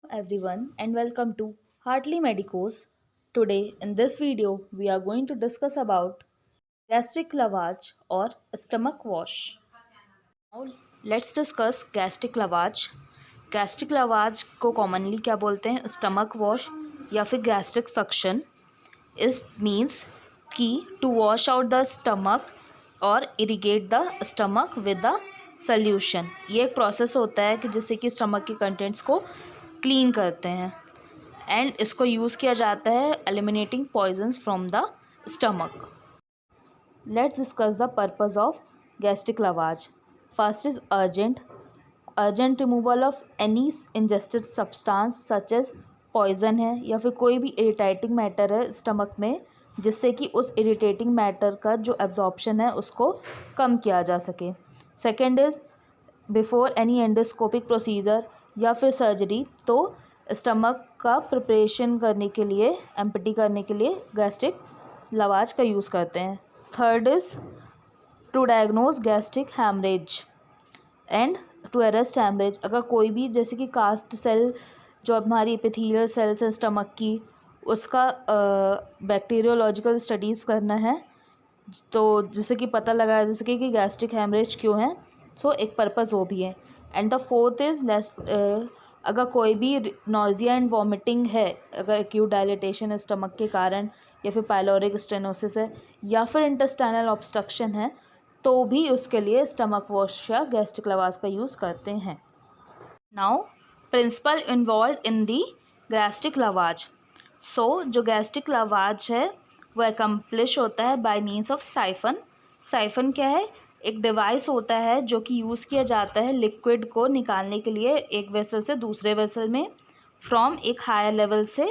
Everyone and welcome to Heartly Medicos. Today in this video we are going to discuss about gastric lavage or stomach wash. Now let's discuss gastric lavage. Gastric lavage को commonly क्या बोलते हैं? Stomach wash या फिर gastric suction. It means कि to wash out the stomach और irrigate the stomach with the solution. ये एक प्रोसेस होता है कि जिससे कि स्टमक के कंटेंट्स को क्लीन करते हैं एंड इसको यूज़ किया जाता है eliminating poisons from the stomach. Let's discuss the purpose of gastric lavage. First is urgent removal of any ingested substance such as poison है या फिर कोई भी इरिटेटिंग मैटर है स्टमक में जिससे कि उस इरिटेटिंग मैटर का जो एब्जॉर्प्शन है उसको कम किया जा सके. Second is before any endoscopic procedure या फिर सर्जरी तो स्टमक का प्रिपरेशन करने के लिए एम्प्टी करने के लिए गैस्ट्रिक लवाज का यूज़ करते हैं. Third is to diagnose gastric haemorrhage and to arrest haemorrhage. अगर कोई भी जैसे कि कास्ट सेल जो हमारी एपिथेलियल सेल्स है स्टमक की उसका बैक्टीरियोलॉजिकल स्टडीज़ करना है तो जिससे कि पता लगा जैसे कि गैस्ट्रिक हैमरेज क्यों है. सो एक पर्पज़ वो भी है. एंड द फोर्थ इज़ अगर कोई भी नॉइज़िया एंड वॉमिटिंग है अगर एक्यूट डायलिटेशन है स्टमक के कारण या फिर पाइलोरिक स्टेनोसिस है या फिर इंटेस्टाइनल ऑब्स्ट्रक्शन है तो भी उसके लिए स्टमक वॉश या गैस्ट्रिक लवाज का यूज़ करते हैं. Now principle involve in the gastric lavage. So जो गैस्ट्रिक लवाज है वो एकम्प्लिश होता है by means of siphon. Siphon क्या है? एक डिवाइस होता है जो कि यूज़ किया जाता है लिक्विड को निकालने के लिए एक वेसल से दूसरे वेसल में फ्रॉम एक हायर लेवल से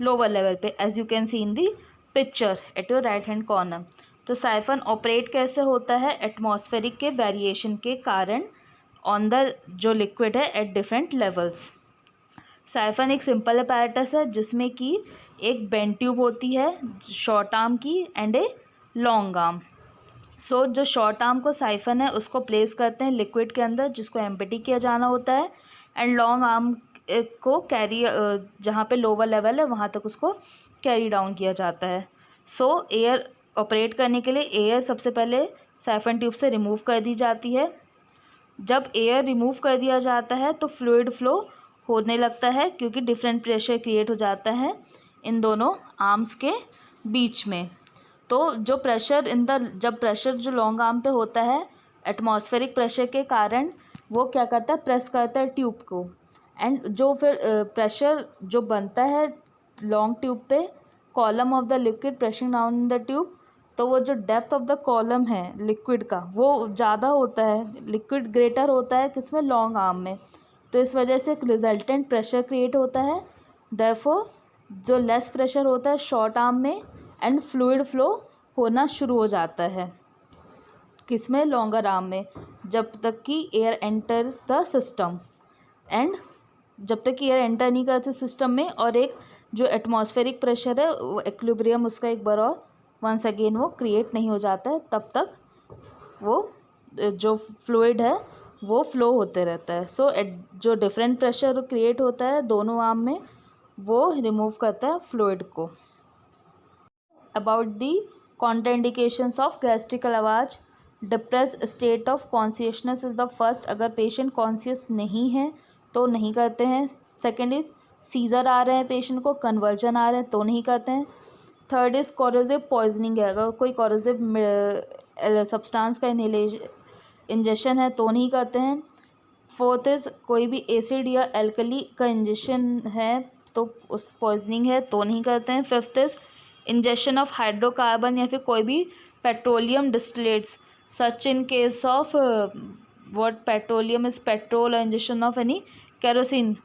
लोअर लेवल पे, as you can see in the picture at your right hand corner. तो साइफन ऑपरेट कैसे होता है? एटमॉस्फेरिक के वेरिएशन के कारण ऑन द जो लिक्विड है एट डिफरेंट लेवल्स. साइफन एक सिंपल अपैरेटस है जिसमें कि एक बेंड ट्यूब होती है शॉर्ट आर्म की and a long arm. So जो शॉर्ट आर्म को साइफन है उसको प्लेस करते हैं लिक्विड के अंदर जिसको एम्प्टी किया जाना होता है एंड लॉन्ग आर्म को कैरी जहाँ पे लोअर लेवल है वहाँ तक उसको कैरी डाउन किया जाता है. सो एयर ऑपरेट करने के लिए एयर सबसे पहले साइफन ट्यूब से रिमूव कर दी जाती है. जब एयर रिमूव कर दिया जाता है तो फ्लूइड फ्लो होने लगता है क्योंकि डिफरेंट प्रेशर क्रिएट हो जाता है इन दोनों आर्म्स के बीच में. तो जो प्रेशर जब प्रेशर जो लॉन्ग आर्म पे होता है एटमॉस्फेरिक प्रेशर के कारण वो क्या करता है? प्रेस करता है ट्यूब को एंड जो फिर प्रेशर जो बनता है लॉन्ग ट्यूब पे column of the liquid pressing down in the tube तो वो जो डेप्थ ऑफ द कॉलम है लिक्विड का वो ज़्यादा होता है. लिक्विड ग्रेटर होता है किसमें? लॉन्ग आर्म में. तो इस वजह से एक रिजल्टेंट प्रेशर क्रिएट होता है. देयरफॉर जो लेस प्रेशर होता है शॉर्ट आर्म में एंड फ्लूइड फ्लो होना शुरू हो जाता है किसमें? लॉन्गर आर्म में, जब तक कि air enters the system. And जब तक कि एयर एंटर नहीं करते सिस्टम में और एक जो एटमॉस्फेरिक प्रेशर है वो इक्विलिब्रियम उसका एक बार और वंस अगेन वो क्रिएट नहीं हो जाता है तब तक वो जो फ्लूइड है वो फ्लो होते रहता है. सो जो डिफरेंट प्रेशर क्रिएट होता है दोनों आर्म में वो रिमूव करता है फ्लूइड को. About the contraindications of gastric लवाज. Depressed state of consciousness is the first. अगर पेशेंट कॉन्शियस नहीं है तो नहीं करते हैं. सेकेंड इज सीजर आ रहे हैं पेशेंट को, कन्वर्जन आ रहे हैं तो नहीं करते हैं. थर्ड इज़ कॉरोसिव पॉइजनिंग है, अगर कोई कॉरोसिव सब्सटेंस का इंजेक्शन है तो नहीं करते हैं. फोर्थ इज़ कोई भी एसिड या एल्कली का इंजेक्शन है तो उस पॉइजनिंग है तो नहीं करते हैं. Fifth is injection of hydrocarbon या फिर कोई भी petroleum distillates such in case of what petroleum is petrol और injection of any kerosene.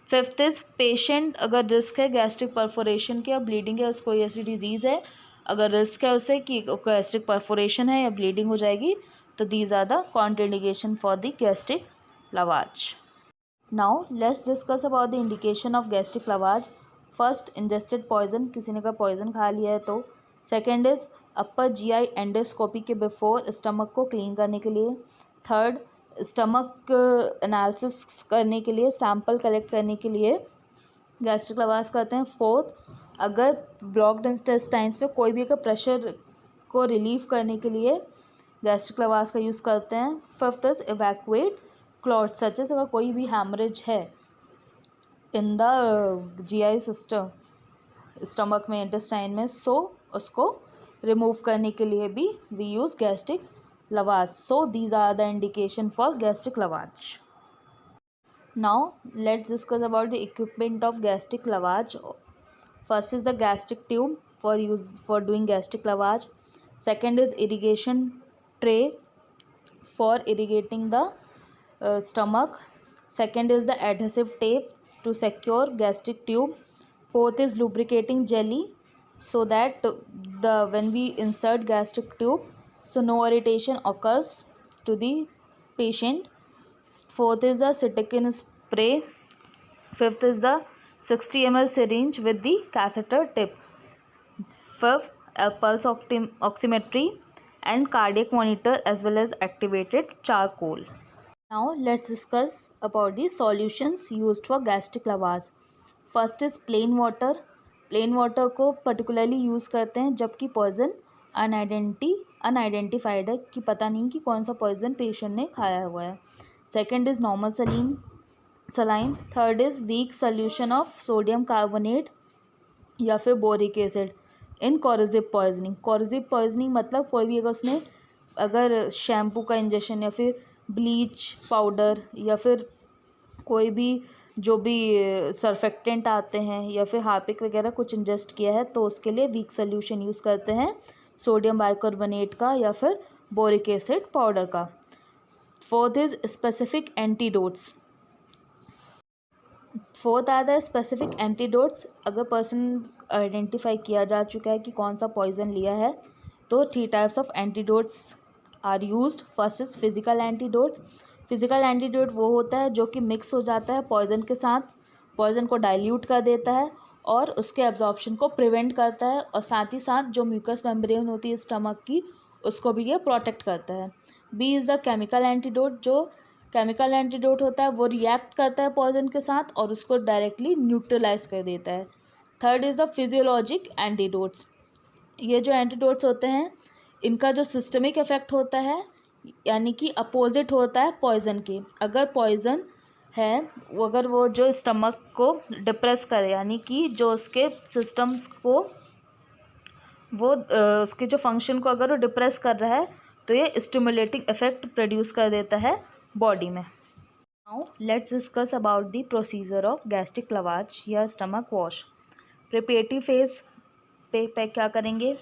Fifth is patient अगर रिस्क है गैस्ट्रिक परफोरेशन की या ब्लीडिंग है, उसको ऐसी डिजीज़ है अगर रिस्क है उसे कि गैस्ट्रिक परफोरेशन है या ब्लीडिंग हो जाएगी तो these are the contraindication for the gastric lavage. Now let's discuss about the indication of gastric lavage. First ingested poison, किसी ने का पॉइजन खा लिया है तो. Second is upper GI endoscopy के बिफोर स्टमक को क्लीन करने के लिए. थर्ड स्टमक एनालिसिस करने के लिए, सैंपल कलेक्ट करने के लिए गैस्ट्रिक लवाज करते हैं। फोर्थ, अगर ब्लॉक्ड इंटेस्टाइन्स पे कोई भी अगर प्रेशर को रिलीव करने के लिए गैस्ट्रिक लवाज का यूज़ करते हैं। Fifth is evacuate clot such as, अगर कोई भी हैमरेज है in the GI system, stomach में, इंटेस्टाइन में, सो उसको रिमूव करने के लिए भी we use gastric lavage. So these are the indication for gastric lavage. Now let's discuss about the equipment of gastric lavage. First is the gastric tube for doing gastric lavage. Second is irrigation tray for irrigating the stomach. Second is the adhesive tape to secure gastric tube. Fourth is lubricating jelly so that when we insert gastric tube, so no irritation occurs to the patient. Fourth is the Cetirizine spray. Fifth is the 60 ml syringe with the catheter tip. Fifth, a pulse oximetry and cardiac monitor as well as activated charcoal. Now let's discuss about the solutions used for gastric lavage. First is plain water. Plain water को particularly use करते हैं जबकि poison unidentified है, कि पता नहीं कि कौन सा पॉइजन पेशेंट ने खाया हुआ है. Second is normal saline. Third is week solution of sodium carbonate या फिर boric acid in corrosive poisoning. Corrosive poisoning मतलब कोई भी अगर शैम्पू का इंजेक्शन या फिर ब्लीच पाउडर या फिर कोई भी जो भी सर्फेक्टेंट आते हैं या फिर हार्पिक वगैरह कुछ इंजेस्ट किया है तो उसके लिए वीक सोल्यूशन यूज़ करते हैं सोडियम बाइकार्बोनेट का या फिर बोरिक एसिड पाउडर का. Fourth is specific antidotes. Fourth are the specific antidotes. अगर पर्सन आइडेंटिफाई किया जा चुका है कि कौन सा पॉइजन लिया है तो 3 types of antidotes are used. First is physical antidotes. Physical antidote वो होता है जो कि मिक्स हो जाता है पॉइजन के साथ, पॉइजन को डाइल्यूट कर देता है और उसके एब्जॉर्प्शन को प्रिवेंट करता है और साथ ही साथ जो म्यूकस मेम्ब्रेन होती है स्टमक की उसको भी ये प्रोटेक्ट करता है. B is the chemical antidote. जो केमिकल एंटीडोट होता है वो रिएक्ट करता है पॉइजन के साथ और उसको डायरेक्टली न्यूट्रलाइज कर देता है. Third is the physiologic antidotes. ये जो एंटीडोट्स होते हैं इनका जो सिस्टमिक इफेक्ट होता है यानी कि अपोजिट होता है पॉइजन के. अगर पॉइजन है अगर वो जो स्टमक को डिप्रेस करे यानी कि जो उसके सिस्टम्स को वो उसके जो फंक्शन को अगर वो डिप्रेस कर रहा है तो ये स्टिमुलेटिंग इफेक्ट प्रोड्यूस कर देता है बॉडी में. Now let's discuss about the procedure of gastric lavage या स्टमक वॉश. प्रिपरेटरी फेज पे क्या करेंगे,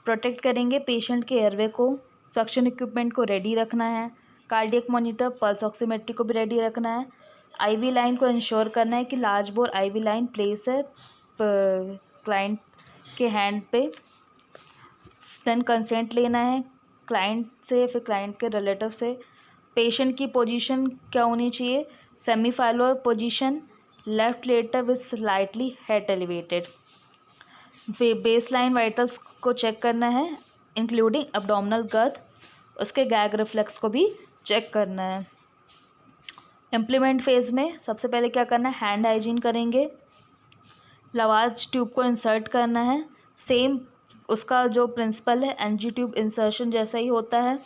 प्रोटेक्ट करेंगे पेशेंट के एयरवे को, सक्शन इक्विपमेंट को रेडी रखना है, कार्डियक मॉनिटर पल्स ऑक्सीमेट्री को भी रेडी रखना है, आईवी लाइन को इंश्योर करना है कि large bore IV line place है क्लाइंट के हैंड पे. देन कंसेंट लेना है क्लाइंट से फिर क्लाइंट के रिलेटिव से. पेशेंट की पोजीशन क्या होनी चाहिए, semi Fowler position, left lateral with slightly head elevated. Base line vitals को चेक करना है इंक्लूडिंग एब्डोमिनल गर्थ, उसके गैग रिफ्लेक्स को भी चेक करना है. इम्प्लीमेंट फेज में सबसे पहले क्या करना है, हैंड हाइजीन करेंगे, लवाज ट्यूब को इंसर्ट करना है. सेम उसका जो प्रिंसिपल है एनजी ट्यूब इंसर्शन जैसा ही होता है.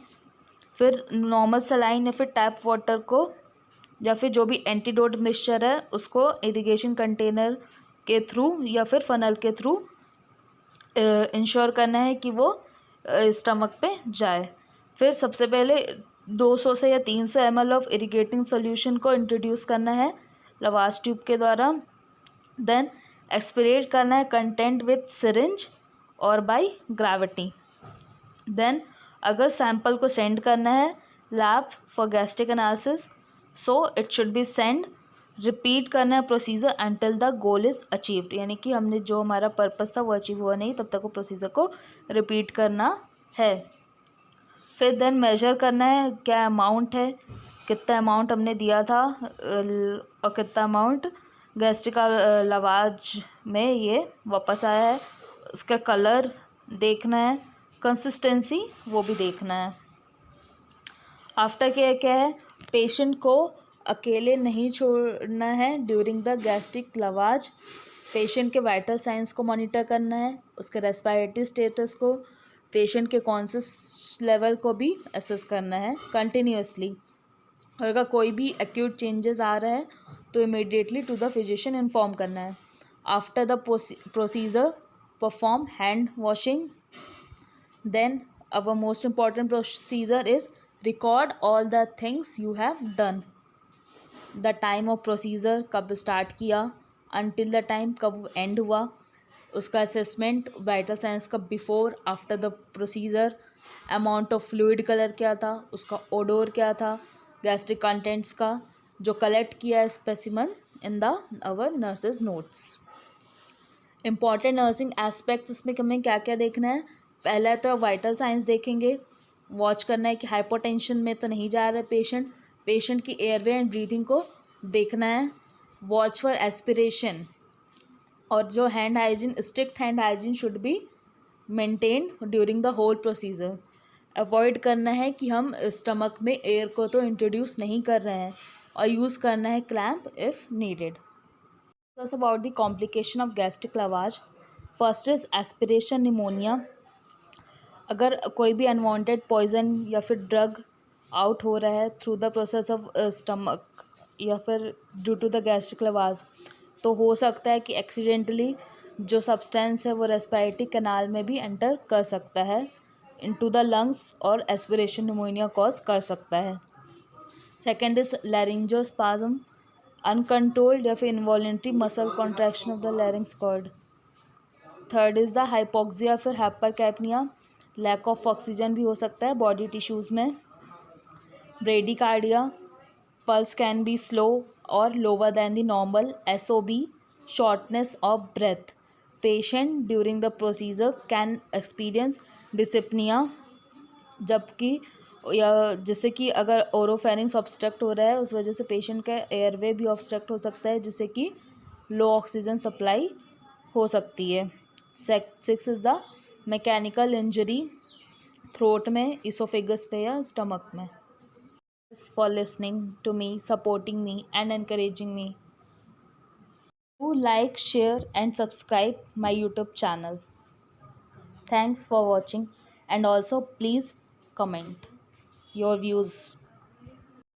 फिर नॉर्मल सलाइन या फिर टैप वाटर को या फिर जो भी एंटीडोट मिक्सचर है उसको इरिगेशन कंटेनर के थ्रू या फिर फनल के थ्रू इंश्योर करना है कि वो स्टमक पे जाए. फिर सबसे पहले 200 से या 300 ml ऑफ इरिगेटिंग सॉल्यूशन को इंट्रोड्यूस करना है लवाज ट्यूब के द्वारा. देन एक्सपिरेट करना है कंटेंट विथ सिरिंज और बाय ग्रेविटी. देन अगर सैंपल को सेंड करना है lab for gastric analysis so it should be send. Repeat करना है procedure until the goal is achieved, यानी कि हमने जो हमारा पर्पस था वो अचीव हुआ नहीं तब तक वो प्रोसीजर को रिपीट करना है. फिर देन मेजर करना है क्या अमाउंट है, कितना अमाउंट हमने दिया था और कितना अमाउंट गैस्ट्रिक लवाज में ये वापस आया है. उसका कलर देखना है, कंसिस्टेंसी वो भी देखना है. आफ्टर केयर क्या है, पेशेंट को अकेले नहीं छोड़ना है ड्यूरिंग द गैस्ट्रिक लवाज। पेशेंट के वाइटल साइंस को मॉनिटर करना है, उसके रेस्पिरेटरी स्टेटस को, पेशेंट के कॉन्शियस लेवल को भी असेस करना है कंटिन्यूसली। और अगर कोई भी एक्यूट चेंजेस आ रहा है तो immediately to the physician inform करना है। After the procedure perform hand washing. Then our most important procedure is record all the things you have done. The time of procedure, कब स्टार्ट किया, until the time कब end हुआ, उसका assessment, vital signs का before after the procedure, amount of fluid colour क्या था, उसका odour क्या था, गैस्ट्रिक कंटेंट्स का जो कलेक्ट किया है specimen in the our nurses notes. Important nursing aspects इसमें हमें क्या क्या देखना है। पहला तो वाइटल साइंस देखेंगे, वॉच करना है कि हाइपोटेंशन में तो नहीं जा रहा है पेशेंट की एयरवे एंड ब्रीथिंग को देखना है। वॉच फॉर एस्पिरेशन, और जो hand hygiene, strict hand hygiene should be maintained during the whole procedure. Avoid करना है कि हम स्टमक में एयर को तो इंट्रोड्यूस नहीं कर रहे हैं, और यूज़ करना है clamp if needed. Discuss about the complication of gastric lavage. First is aspiration pneumonia. अगर कोई भी अनवांटेड पॉइजन या फिर ड्रग आउट हो रहा है through the process of stomach या फिर ड्यू टू द गैस्ट्रिक लवाज, तो हो सकता है कि एक्सीडेंटली जो सब्सटेंस है वो रेस्पिरेटरी कैनाल में भी एंटर कर सकता है इनटू द लंग्स, और एस्पिरेशन निमोनिया कॉज कर सकता है। सेकेंड इज लैरिंजोस्पाज्म, अनकंट्रोल्ड या फिर involuntary muscle contraction of the larynx cord. Third is the hypoxia फिर हाइपरकैप्निया, लैक ऑफ ऑक्सीजन भी हो सकता है बॉडी टिश्यूज़ में। Bradycardia, pulse can be slow और lower than the normal. SOB, shortness of breath. Patient during the procedure can experience dyspnoea, जबकि या जैसे कि अगर ओरोफेरिंग्स ऑब्स्ट्रक्ट हो रहा है उस वजह से पेशेंट का एयरवे भी ऑब्स्ट्रक्ट हो सकता है, जिससे कि लो ऑक्सीजन सप्लाई हो सकती है। Six is the mechanical injury, throat में, इसोफेगस पे या स्टमक में। For listening to me, supporting me and encouraging me. Do like, share and subscribe my YouTube channel. Thanks for watching, and also please comment your views.